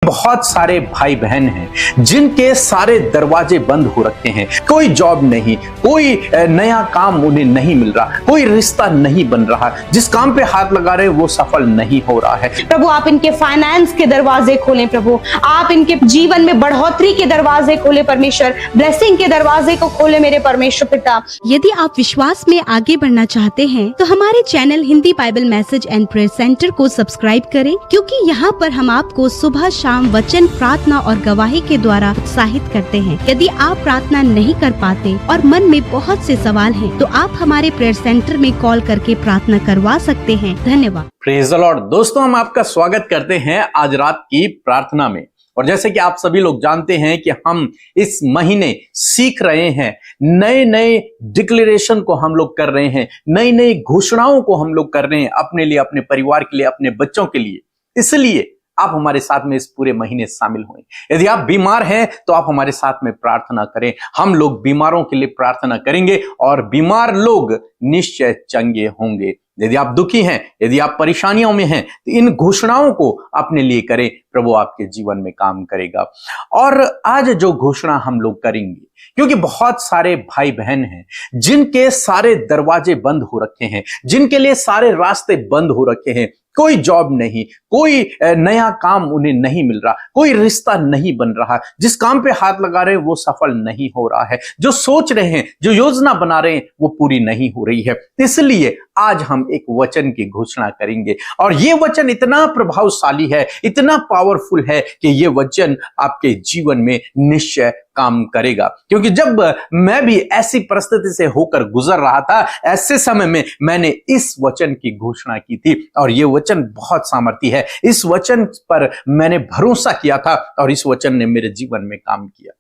बहुत सारे भाई बहन हैं जिनके सारे दरवाजे बंद हो रखे हैं। कोई जॉब नहीं, कोई नया काम उन्हें नहीं मिल रहा, कोई रिश्ता नहीं बन रहा, जिस काम पे हाथ लगा रहे वो सफल नहीं हो रहा है। प्रभु आप इनके फाइनेंस के दरवाजे खोलें, प्रभु आप इनके जीवन में बढ़ोतरी के दरवाजे खोले परमेश्वर, ब्लेसिंग के दरवाजे को खोले मेरे परमेश्वर पिता। यदि आप विश्वास में आगे बढ़ना चाहते हैं तो हमारे channel Hindi Bible message and prayer centre को सब्सक्राइब करें, क्योंकि यहाँ पर हम आपको सुबह शाम वचन, प्रार्थना और गवाही के द्वारा उत्साहित करते हैं। यदि आप प्रार्थना नहीं कर पाते और मन में बहुत से सवाल हैं, तो आप हमारे प्रेयर सेंटर में कॉल करके प्रार्थना करवा सकते हैं। धन्यवाद। Praise the Lord. दोस्तों, हम आपका स्वागत करते हैं आज रात की प्रार्थना में। और जैसे कि आप सभी लोग जानते हैं कि हम इस महीने सीख रहे हैं, नए नए डिक्लेरेशन को हम लोग कर रहे हैं, नई नई घोषणाओं को हम लोग कर रहे हैं अपने लिए, अपने परिवार के लिए, अपने बच्चों के लिए। इसलिए आप हमारे साथ में इस पूरे महीने शामिल हुए। यदि आप बीमार हैं तो आप हमारे साथ में प्रार्थना करें। हम लोग बीमारों के लिए प्रार्थना करेंगे और बीमार लोग निश्चय चंगे होंगे। यदि आप दुखी हैं, यदि आप परेशानियों में हैं, तो इन घोषणाओं को अपने लिए करें, प्रभु आपके जीवन में काम करेगा। और आज जो घोषणा हम लोग करेंगे, क्योंकि बहुत सारे भाई बहन हैं जिनके सारे दरवाजे बंद हो रखे हैं, जिनके लिए सारे रास्ते बंद हो रखे हैं। कोई जॉब नहीं, कोई नया काम उन्हें नहीं मिल रहा, कोई रिश्ता नहीं बन रहा, जिस काम पे हाथ लगा रहे हैं वो सफल नहीं हो रहा है, जो सोच रहे हैं, जो योजना बना रहे हैं वो पूरी नहीं हो रही है। इसलिए आज हम एक वचन की घोषणा करेंगे और ये वचन इतना प्रभावशाली है, इतना पावरफुल है कि ये वचन आपके जीवन में निश्चय काम करेगा। क्योंकि जब मैं भी ऐसी परिस्थिति से होकर गुजर रहा था, ऐसे समय में मैंने इस वचन की घोषणा की थी और ये वचन बहुत सामर्थी है। इस वचन पर मैंने भरोसा किया था और इस वचन ने मेरे जीवन में काम किया।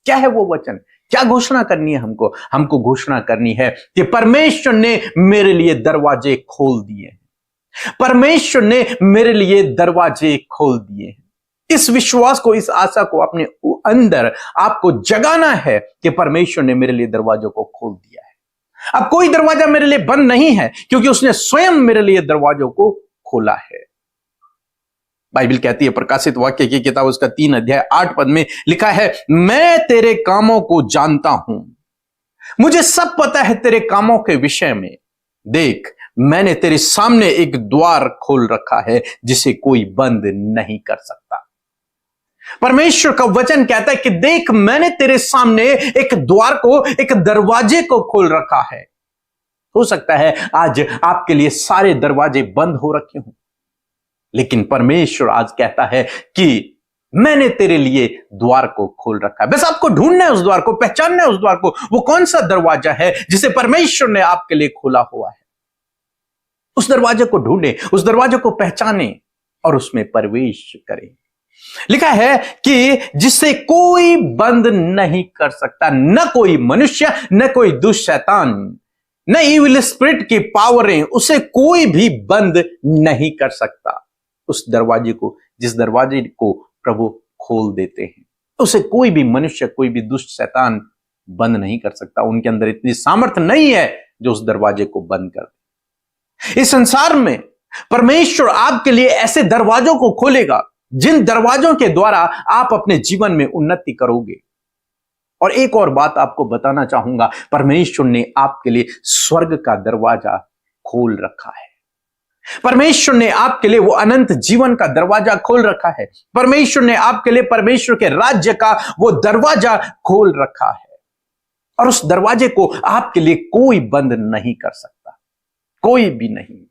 क्या है वो वचन? क्या घोषणा करनी है हमको? हमको घोषणा करनी है कि परमेश्वर ने मेरे लिए दरवाजे खोल दिए। परमेश्वर ने मेरे लिए दरवाजे खोल दिए हैं। इस विश्वास को, इस आशा को अपने अंदर आपको जगाना है कि परमेश्वर ने मेरे लिए दरवाजों को खोल दिया है। अब कोई दरवाजा मेरे लिए बंद नहीं है, क्योंकि उसने स्वयं मेरे लिए दरवाजों को खोला है। बाइबल कहती है, प्रकाशित वाक्य की किताब उसका 3 अध्याय 8 पद में लिखा है, मैं तेरे कामों को जानता हूं, मुझे सब पता है तेरे कामों के विषय में। देख, मैंने तेरे सामने एक द्वार खोल रखा है जिसे कोई बंद नहीं कर सकता। परमेश्वर का वचन कहता है कि देख, मैंने तेरे सामने एक द्वार को, एक दरवाजे को खोल रखा है। हो सकता है आज आपके लिए सारे दरवाजे बंद हो रखे हों, लेकिन परमेश्वर आज कहता है कि मैंने तेरे लिए द्वार को खोल रखा है। बस आपको ढूंढना है उस द्वार को, पहचानना है उस द्वार को। वो कौन सा दरवाजा है जिसे परमेश्वर ने आपके लिए खोला हुआ है? उस दरवाजे को ढूंढें, उस दरवाजे को पहचानें और उसमें प्रवेश करें। लिखा है कि जिसे कोई बंद नहीं कर सकता, न कोई मनुष्य, न कोई दुष्ट शैतान, न इविल स्पिरिट की पावरें, उसे कोई भी बंद नहीं कर सकता। उस दरवाजे को, जिस दरवाजे को प्रभु खोल देते हैं, उसे कोई भी मनुष्य, कोई भी दुष्ट शैतान बंद नहीं कर सकता। उनके अंदर इतनी सामर्थ्य नहीं है जो उस दरवाजे को बंद कर दे। इस संसार में परमेश्वर आपके लिए ऐसे दरवाजों को खोलेगा जिन दरवाजों के द्वारा आप अपने जीवन में उन्नति करोगे। और एक और बात आपको बताना चाहूंगा, परमेश्वर ने आपके लिए स्वर्ग का दरवाजा खोल रखा है। परमेश्वर ने आपके लिए वो अनंत जीवन का दरवाजा खोल रखा है। परमेश्वर ने आपके लिए परमेश्वर के राज्य का वो दरवाजा खोल रखा है और उस दरवाजे को आपके लिए कोई बंद नहीं कर सकता, कोई भी नहीं।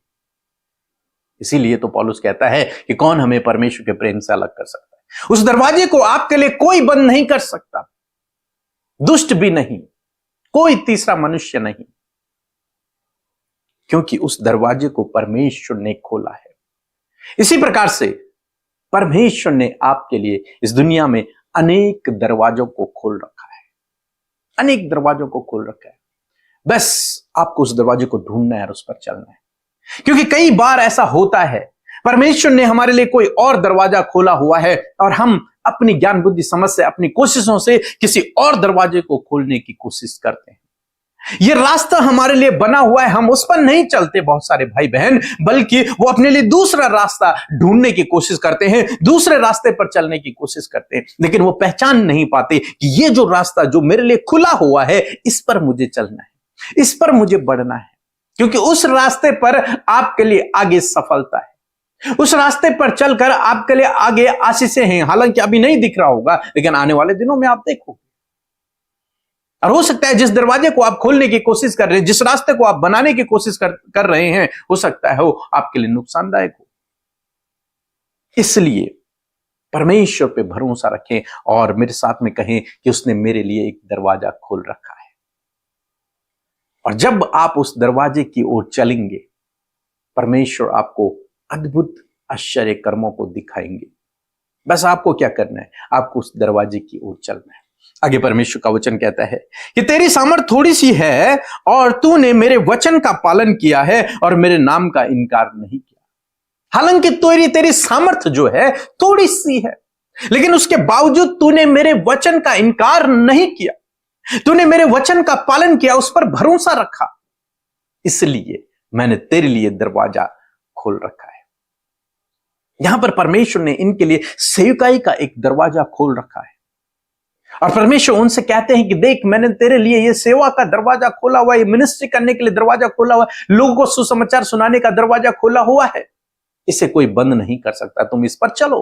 इसीलिए तो पौलुस कहता है कि कौन हमें परमेश्वर के प्रेम से अलग कर सकता है? उस दरवाजे को आपके लिए कोई बंद नहीं कर सकता, दुष्ट भी नहीं, कोई तीसरा मनुष्य नहीं, क्योंकि उस दरवाजे को परमेश्वर ने खोला है। इसी प्रकार से परमेश्वर ने आपके लिए इस दुनिया में अनेक दरवाजों को खोल रखा है, अनेक दरवाजों को खोल रखा है। बस आपको उस दरवाजे को ढूंढना है और उस पर चलना है। क्योंकि कई बार ऐसा होता है, परमेश्वर ने हमारे लिए कोई और दरवाजा खोला हुआ है और हम अपनी ज्ञान बुद्धि समझ से, अपनी कोशिशों से किसी और दरवाजे को खोलने की कोशिश करते हैं। ये रास्ता हमारे लिए बना हुआ है, हम उस पर नहीं चलते बहुत सारे भाई बहन, बल्कि वो अपने लिए दूसरा रास्ता ढूंढने की कोशिश करते हैं, दूसरे रास्ते पर चलने की कोशिश करते हैं, लेकिन वो पहचान नहीं पाते कि ये जो रास्ता जो मेरे लिए खुला हुआ है, इस पर मुझे चलना है, इस पर मुझे बढ़ना है, क्योंकि उस रास्ते पर आपके लिए आगे सफलता है, उस रास्ते पर चलकर आपके लिए आगे आशीषें हैं। हालांकि अभी नहीं दिख रहा होगा, लेकिन आने वाले दिनों में आप देखोगे। और हो सकता है जिस दरवाजे को आप खोलने की कोशिश कर रहे हैं, जिस रास्ते को आप बनाने की कोशिश कर रहे हैं, हो सकता है वो आपके लिए नुकसानदायक हो। इसलिए परमेश्वर पे भरोसा रखें और मेरे साथ में कहें कि उसने मेरे लिए एक दरवाजा खोल रखा है। और जब आप उस दरवाजे की ओर चलेंगे, परमेश्वर आपको अद्भुत आश्चर्य कर्मों को दिखाएंगे। बस आपको क्या करना है, आपको उस दरवाजे की ओर चलना है। आगे परमेश्वर का वचन कहता है कि तेरी सामर्थ थोड़ी सी है और तूने मेरे वचन का पालन किया है और मेरे नाम का इनकार नहीं किया। हालांकि तेरी सामर्थ जो है थोड़ी सी है, लेकिन उसके बावजूद तूने मेरे वचन का इनकार नहीं किया, तूने मेरे वचन का पालन किया, उस पर भरोसा रखा, इसलिए मैंने तेरे लिए दरवाजा खोल रखा है। यहां पर परमेश्वर ने इनके लिए सेवकाई का एक दरवाजा खोल रखा है और परमेश्वर उनसे कहते हैं कि देख, मैंने तेरे लिए ये सेवा का दरवाजा खोला हुआ है, ये मिनिस्ट्री करने के लिए दरवाजा खोला हुआ है, लोगों को सुसमाचार सुनाने का दरवाजा खोला हुआ है, इसे कोई बंद नहीं कर सकता, तुम इस पर चलो।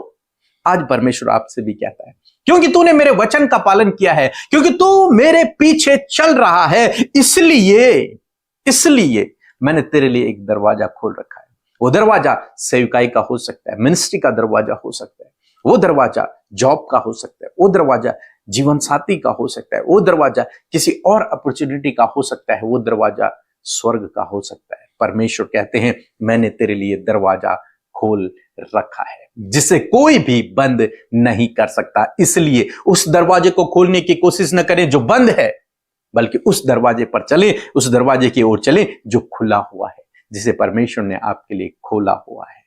आज परमेश्वर आपसे भी कहता है, क्योंकि तूने मेरे वचन का पालन किया है, क्योंकि तू मेरे पीछे चल रहा है, इसलिए मैंने तेरे लिए एक दरवाजा खोल रखा है। वो दरवाजा सेवकाई का हो सकता है, मिनिस्ट्री का दरवाजा हो सकता है, वो दरवाजा जॉब का हो सकता है, वो दरवाजा जीवन साथी का हो सकता है, वो दरवाजा किसी और अपॉर्चुनिटी का हो सकता है, वो दरवाजा स्वर्ग का हो सकता है। परमेश्वर कहते हैं मैंने तेरे लिए दरवाजा खोल रखा है जिसे कोई भी बंद नहीं कर सकता। इसलिए उस दरवाजे को खोलने की कोशिश न करें जो बंद है, बल्कि उस दरवाजे पर चलें, उस दरवाजे की ओर चलें जो खुला हुआ है, जिसे परमेश्वर ने आपके लिए खोला हुआ है।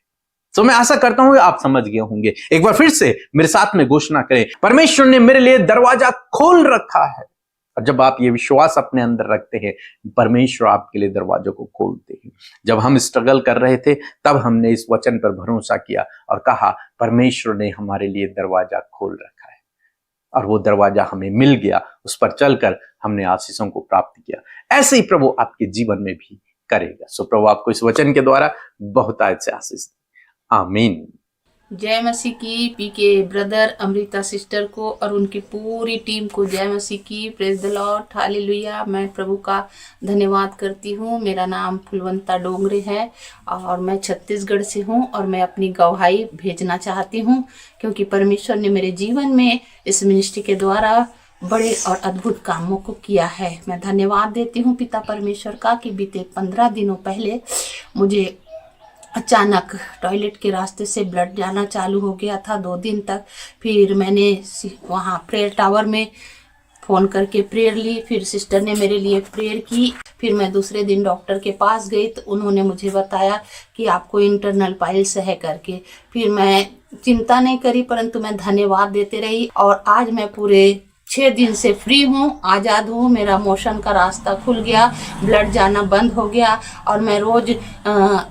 तो मैं आशा करता हूं आप समझ गए होंगे। एक बार फिर से मेरे साथ में घोषणा करें, परमेश्वर ने मेरे लिए दरवाजा खोल रखा है। और जब आप ये विश्वास अपने अंदर रखते हैं, परमेश्वर आपके लिए दरवाजों को खोलते हैं। जब हम स्ट्रगल कर रहे थे, तब हमने इस वचन पर भरोसा किया और कहा परमेश्वर ने हमारे लिए दरवाजा खोल रखा है, और वो दरवाजा हमें मिल गया, उस पर चलकर हमने आशीषों को प्राप्त किया। ऐसे ही प्रभु आपके जीवन में भी करेगा। सो प्रभु आपको इस वचन के द्वारा बहुतायत से आशीष दे। आमीन। जय मसीह की। पीके ब्रदर, अमृता सिस्टर को और उनकी पूरी टीम को जय मसीह की। Praise the Lord, hallelujah. मैं प्रभु का धन्यवाद करती हूँ। मेरा नाम फुलवंता डोंगरे है और मैं छत्तीसगढ़ से हूँ और मैं अपनी गवाही भेजना चाहती हूँ, क्योंकि परमेश्वर ने मेरे जीवन में इस मिनिस्ट्री के द्वारा बड़े और अद्भुत कामों को किया है। मैं धन्यवाद देती हूँ पिता परमेश्वर का कि बीते 15 दिनों पहले मुझे अचानक टॉयलेट के रास्ते से ब्लड जाना चालू हो गया था 2 दिन तक। फिर मैंने वहाँ प्रेयर टावर में फ़ोन करके प्रेयर ली, फिर सिस्टर ने मेरे लिए प्रेयर की। फिर मैं दूसरे दिन डॉक्टर के पास गई तो उन्होंने मुझे बताया कि आपको इंटरनल पाइल्स है करके। फिर मैं चिंता नहीं करी, परंतु मैं धन्यवाद देते रही और आज मैं पूरे 6 दिन से फ्री हूँ, आज़ाद हूँ। मेरा मोशन का रास्ता खुल गया, ब्लड जाना बंद हो गया और मैं रोज़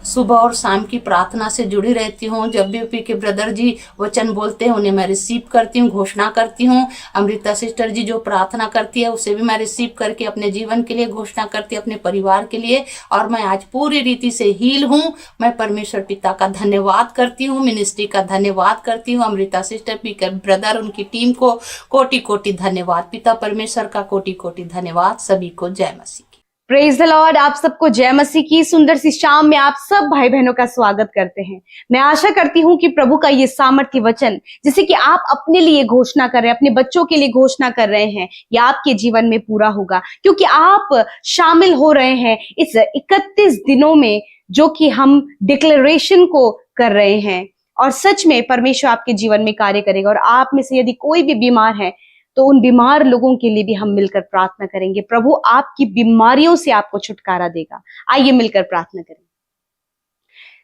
सुबह और शाम की प्रार्थना से जुड़ी रहती हूँ। जब भी पी के ब्रदर जी वचन बोलते हैं उन्हें मैं रिसीव करती हूँ, घोषणा करती हूँ। अमृता सिस्टर जी जो प्रार्थना करती है उसे भी मैं रिसीव करके अपने जीवन के लिए घोषणा करती हूँ, अपने परिवार के लिए। और मैं आज पूरी रीति से हील हूँ। मैं परमेश्वर पिता का धन्यवाद करती हूँ, मिनिस्ट्री का धन्यवाद करती हूँ, अमृता सिस्टर, पी के ब्रदर, उनकी टीम को कोटि कोटि धन्यवाद। पिता परमेश्वर का कोटि कोटि धन्यवाद। सभी को जय मसीह की। Praise the Lord. आप सबको जय मसीह की सुंदर सी शाम में आप सब भाई बहनों का स्वागत करते हैं। मैं आशा करती हूं कि प्रभु का ये सामर्थ्य वचन जिसे कि आप अपने लिए घोषणा कर रहे हैं, अपने बच्चों के लिए घोषणा कर रहे हैं, ये आपके जीवन में पूरा होगा, क्योंकि आप शामिल हो रहे हैं इस 31 दिनों में जो कि हम डिक्लेरेशन को कर रहे हैं। और सच में परमेश्वर आपके जीवन में कार्य करेगा। और आप में से यदि कोई भी बीमार है तो उन बीमार लोगों के लिए भी हम मिलकर प्रार्थना करेंगे। प्रभु आपकी बीमारियों से आपको छुटकारा देगा। आइए मिलकर प्रार्थना करें।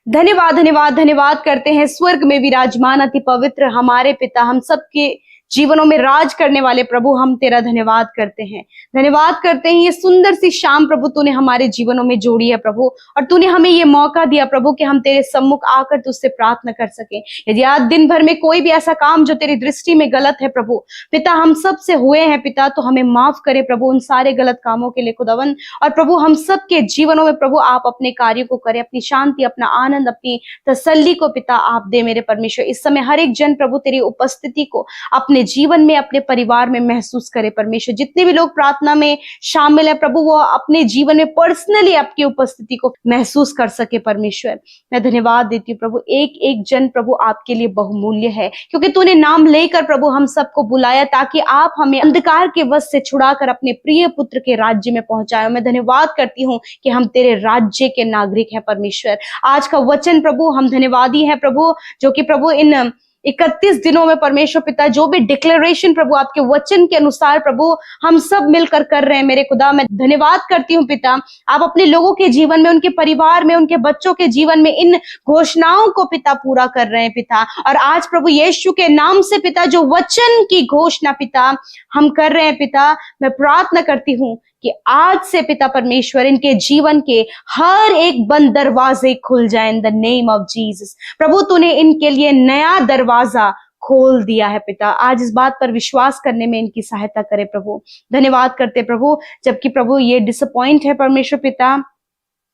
धन्यवाद धन्यवाद धन्यवाद करते हैं स्वर्ग में विराजमान अति पवित्र हमारे पिता, हम सबके जीवनों में राज करने वाले प्रभु, हम तेरा धन्यवाद करते हैं। धन्यवाद करते हैं, ये सुंदर सी शाम प्रभु तूने हमारे जीवनों में जोड़ी है प्रभु, और तूने हमें ये मौका दिया प्रभु कि हम तेरे सम्मुख आकर तुझसे प्रार्थना कर सके। यदि आज दिन भर में कोई भी ऐसा काम जो तेरी दृष्टि में गलत है प्रभु पिता, हम सब से हुए हैं पिता, तो हमें माफ करे प्रभु उन सारे गलत कामों के लिए खुदावन। और प्रभु हम सब के जीवनों में प्रभु आप अपने कार्य को करें, अपनी शांति, अपना आनंद, अपनी तसल्ली को पिता आप दे मेरे परमेश्वर। इस समय हर एक जन प्रभु तेरी उपस्थिति को अपने जीवन में, अपने परिवार में महसूस करे परमेश्वर। जितने भी लोग प्रार्थना में शामिल है प्रभु, वो अपने जीवन में पर्सनली आपकी उपस्थिति को महसूस कर सके परमेश्वर। मैं धन्यवाद देती हूँ प्रभु, एक एक जन प्रभु आपके लिए बहुमूल्य है, क्योंकि तूने नाम लेकर प्रभु हम सबको बुलाया ताकि आप हमें अंधकार के वश से छुड़ाकर अपने प्रिय पुत्र के राज्य में पहुंचाए। मैं धन्यवाद करती हूँ कि हम तेरे राज्य के नागरिक हैं परमेश्वर। आज का वचन प्रभु हम धन्यवादी हैं प्रभु, जो कि प्रभु इन 31 दिनों में परमेश्वर पिता जो भी डिक्लेरेशन प्रभु आपके वचन के अनुसार प्रभु हम सब मिलकर कर रहे हैं मेरे खुदा। मैं धन्यवाद करती हूँ पिता, आप अपने लोगों के जीवन में, उनके परिवार में, उनके बच्चों के जीवन में इन घोषणाओं को पिता पूरा कर रहे हैं पिता। और आज प्रभु यीशु के नाम से पिता जो वचन की घोषणा पिता हम कर रहे हैं पिता, मैं प्रार्थना करती हूँ कि आज से पिता परमेश्वर इनके जीवन के हर एक बंद दरवाजे खुल जाए in the name of Jesus. प्रभु तूने इनके लिए नया दरवाजा खोल दिया है पिता, आज इस बात पर विश्वास करने में इनकी सहायता करे प्रभु। धन्यवाद करते प्रभु, जबकि प्रभु ये डिसअपॉइंट है परमेश्वर पिता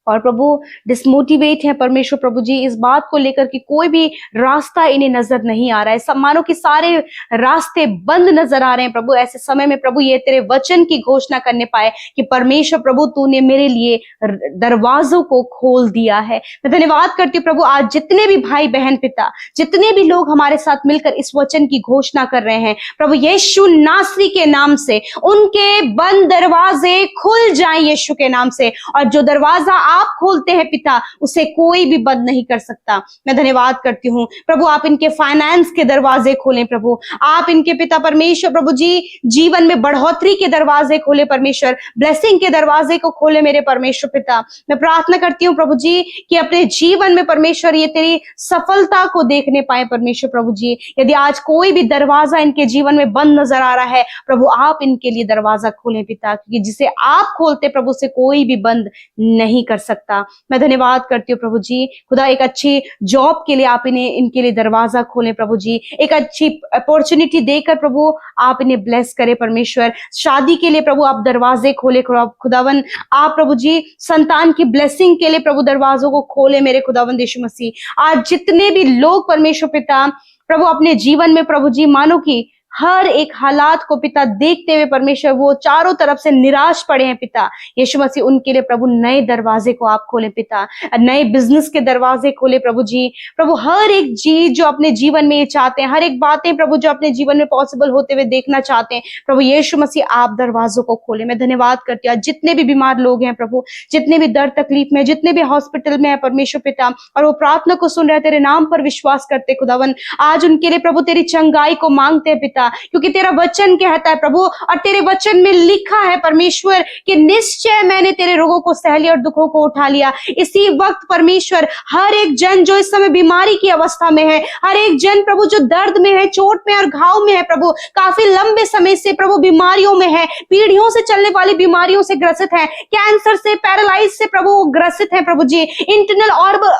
और प्रभु डिसमोटिवेट है परमेश्वर प्रभु जी, इस बात को लेकर कि कोई भी रास्ता इन्हें नजर नहीं आ रहा है, सब मानो कि सारे रास्ते बंद नजर आ रहे हैं प्रभु। ऐसे समय में प्रभु ये तेरे वचन की घोषणा करने पाए कि परमेश्वर प्रभु तूने मेरे लिए दरवाजों को खोल दिया है। मैं धन्यवाद करती हूँ प्रभु, आज जितने भी भाई बहन पिता, जितने भी लोग हमारे साथ मिलकर इस वचन की घोषणा कर रहे हैं प्रभु, यीशु नासरी के नाम से उनके बंद दरवाजे खुल जाएं यीशु के नाम से, और जो दरवाजा आप खोलते हैं पिता उसे कोई भी बंद नहीं कर सकता। मैं धन्यवाद करती हूँ प्रभु, आप इनके फाइनेंस के दरवाजे खोलें प्रभु, आप इनके पिता परमेश्वर प्रभु जी जीवन में बढ़ोतरी के दरवाजे खोले परमेश्वर, ब्लेसिंग के दरवाजे को खोले मेरे परमेश्वर पिता। मैं प्रार्थना करती हूँ प्रभु जी कि अपने जीवन में परमेश्वर ये तेरी सफलता को देखने पाए परमेश्वर प्रभु जी। यदि आज कोई भी दरवाजा इनके जीवन में बंद नजर आ रहा है प्रभु, आप इनके लिए दरवाजा खोलें पिता, क्योंकि जिसे आप खोलते प्रभु से कोई भी बंद नहीं कर सकता। मैं धन्यवाद करती हूँ प्रभु जी, खुदा एक अच्छी जॉब के लिए आप इनके लिए दरवाजा खोलें प्रभु जी, एक अच्छी अपॉर्चुनिटी देकर प्रभु आप इन्हें ब्लेस करें परमेश्वर। शादी के लिए प्रभु आप दरवाजे खोले खुदावन, आप प्रभु जी संतान की ब्लेसिंग के लिए प्रभु दरवाजों को खोले मेरे खुदावन यीशु मसीह। आज जितने भी लोग परमेश्वर पिता प्रभु अपने जीवन में प्रभु जी मानो कि हर एक हालात को पिता देखते हुए परमेश्वर वो चारों तरफ से निराश पड़े हैं पिता, यीशु मसीह उनके लिए प्रभु नए दरवाजे को आप खोले पिता, नए बिजनेस के दरवाजे खोले प्रभु जी। प्रभु हर एक चीज जो अपने जीवन में ये चाहते हैं, हर एक बातें प्रभु जो अपने जीवन में पॉसिबल होते हुए देखना चाहते हैं प्रभु यीशु मसीह आप दरवाजों को खोले। मैं धन्यवाद करती हूँ जितने भी बीमार लोग हैं प्रभु, जितने भी दर्द तकलीफ में, जितने भी हॉस्पिटल में है परमेश्वर पिता, और वो प्रार्थना को सुन रहे तेरे नाम पर विश्वास करते खुदावन, आज उनके लिए प्रभु तेरी चंगाई को मांगते हैं पिता, क्योंकि तेरा वचन कहता है प्रभु, और तेरे वचन में लिखा है परमेश्वर कि निश्चय मैंने तेरे रोगों को सह लिया और दुखों को उठा लिया। इसी वक्त परमेश्वर हर एक जन जो इस समय बीमारी की अवस्था में है, हर एक जन प्रभु जो दर्द में है, चोट में और घाव में है प्रभु, काफी लंबे समय से प्रभु बीमारियों में है, पीढ़ियों से चलने वाली बीमारियों से ग्रसित है, कैंसर से, पैरालाइज से प्रभु ग्रसित है प्रभु जी, इंटरनल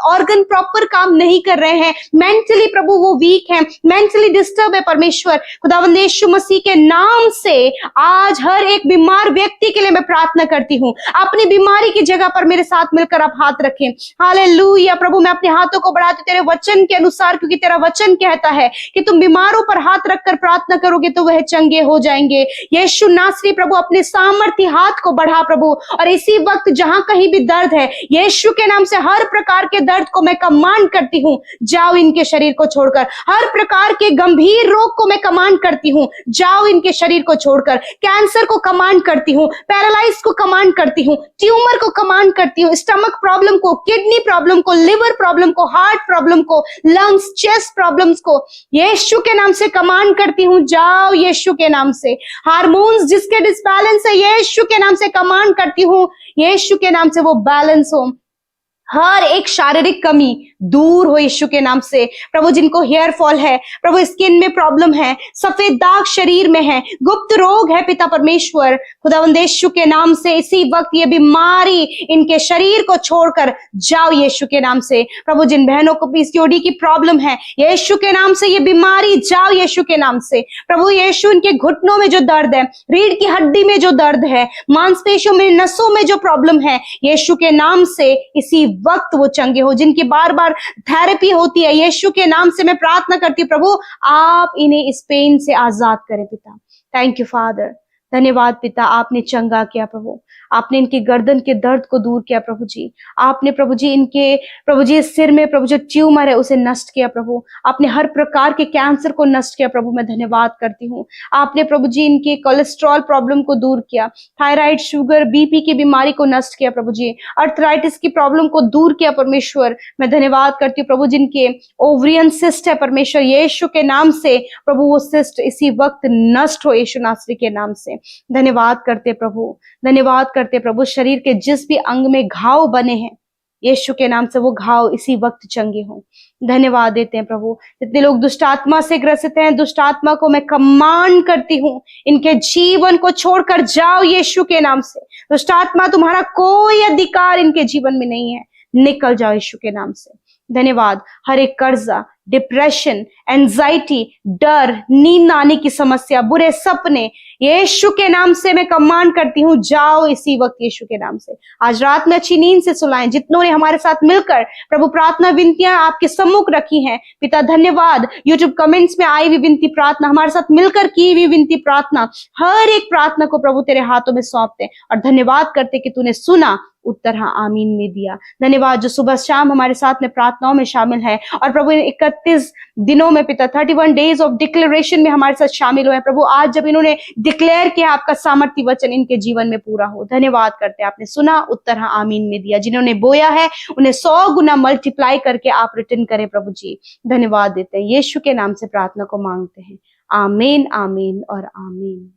ऑर्गन प्रॉपर काम नहीं कर रहे हैं, मेंटली प्रभु वो वीक है, मेंटली डिस्टर्ब है परमेश्वर। खुदावंद यीशु मसीह के नाम से आज हर एक बीमार व्यक्ति के लिए मैं प्रार्थना करती हूँ, अपनी बीमारी की जगह पर मेरे साथ मिलकर आप हाथ रखें। हालेलुया प्रभु, मैं अपने हाथों को बढ़ाती तेरे वचन के अनुसार, क्योंकि तेरा वचन कहता है कि तुम बीमारों पर हाथ रखकर प्रार्थना करोगे तो वह चंगे हो जाएंगे। यीशु नासरी प्रभु अपने सामर्थी हाथ को बढ़ा प्रभु, और इसी वक्त जहां कहीं भी दर्द है यीशु के नाम से हर प्रकार के दर्द को मैं कमांड करती हूँ, जाओ इनके शरीर को छोड़कर। हर प्रकार के गंभीर रोग को मैं कमांड करती हूँ, जाओ इनके शरीर को छोड़कर। कैंसर को कमांड करती हूँ, पैरालाइज को कमांड करती हूँ, ट्यूमर को कमांड करती हूँ, स्टमक प्रॉब्लम को, किडनी प्रॉब्लम को, लिवर प्रॉब्लम को, हार्ट प्रॉब्लम को, लंग्स, चेस्ट प्रॉब्लम्स को यीशु के नाम से कमांड करती हूँ, जाओ यीशु के नाम से। हार्मोन्स जिसके डिसबैलेंस है यीशु के नाम से कमांड करती हूँ, यीशु के नाम से वो बैलेंस हो। हर एक शारीरिक कमी दूर हो यीशु के नाम से। प्रभु जिनको हेयर फॉल है, प्रभु स्किन में प्रॉब्लम है, सफेद दाग शरीर में है, गुप्त रोग है पिता परमेश्वर, खुदावंद यीशु के नाम से इसी वक्त ये बीमारी इनके शरीर को छोड़कर जाओ यीशु के नाम से। प्रभु जिन बहनों को पीसीओडी की प्रॉब्लम है, यीशु के नाम से ये बीमारी जाओ यीशु के नाम से। प्रभु यीशु इनके घुटनों में जो दर्द है, रीढ़ की हड्डी में जो दर्द है, मांसपेशियों में, नसों में जो प्रॉब्लम है, यीशु के नाम से इसी वक्त वो चंगे हो। जिनकी बार बार थेरेपी होती है, यीशु के नाम से मैं प्रार्थना करती हूँ प्रभु आप इन्हें इस पेन से आजाद करें पिता। थैंक यू फादर, धन्यवाद पिता, आपने चंगा किया प्रभु, आपने इनके गर्दन के दर्द को दूर किया प्रभु जी। आपने प्रभु जी इनके प्रभु जी सिर में प्रभु जो ट्यूमर है उसे नष्ट किया प्रभु। आपने हर प्रकार के कैंसर को नष्ट किया प्रभु, मैं धन्यवाद करती हूँ। आपने प्रभु जी इनके कोलेस्ट्रॉल प्रॉब्लम को दूर किया, थायराइड, शुगर, बीपी की बीमारी को नष्ट किया प्रभु जी, अर्थराइटिस की प्रॉब्लम को दूर किया परमेश्वर। मैं धन्यवाद करती हूँ प्रभु जिनके ओवरियन सिस्ट है परमेश्वर, यीशु के नाम से प्रभु वो सिस्ट इसी वक्त नष्ट हो यीशु नासरी के नाम से। धन्यवाद करते प्रभु, धन्यवाद करते प्रभु। शरीर के जिस भी अंग में घाव बने हैं यीशु के नाम से वो घाव इसी वक्त चंगे हों। धन्यवाद देते हैं प्रभु। जितने लोग दुष्ट आत्मा से ग्रसित हैं, दुष्ट आत्मा को मैं कमांड करती हूँ इनके जीवन को छोड़कर जाओ यीशु के नाम से। दुष्ट आत्मा तुम्हारा कोई अधिकार इनके जीवन में नहीं है, निकल जाओ यीशु के नाम से। धन्यवाद। हर एक कर्जा, डिप्रेशन, एंजाइटी, डर, नींद आने की समस्या, बुरे सपने, यीशु के नाम से मैं कमांड करती हूँ जाओ इसी वक्त यीशु के नाम से। आज रात में अच्छी नींद से सुलाएं। जितनों ने हमारे साथ मिलकर प्रभु प्रार्थना विनतियां आपके सम्मुख रखी हैं पिता धन्यवाद। यूट्यूब कमेंट्स में आई हुई विनती प्रार्थना, हमारे साथ मिलकर की हुई विनती प्रार्थना, हर एक प्रार्थना को प्रभु तेरे हाथों में सौंपते और धन्यवाद करते कि तूने सुना, उत्तर हाँ आमीन में दिया। धन्यवाद जो सुबह शाम हमारे साथ में प्रार्थनाओं में शामिल है और प्रभु 31 दिनों में पिता 31 डेज ऑफ डिक्लेरेशन में हमारे साथ शामिल हुए प्रभु। आज जब इन्होंने डिक्लेयर किया आपका सामर्थ्य वचन इनके जीवन में पूरा हो। धन्यवाद करते आपने सुना, उत्तर हाँ आमीन में दिया। जिन्होंने बोया है उन्हें 100 गुना मल्टीप्लाई करके आप रिटर्न करें प्रभु जी। धन्यवाद देते हैं, यीशु के नाम से प्रार्थना को मांगते हैं। आमीन, आमीन और आमीन।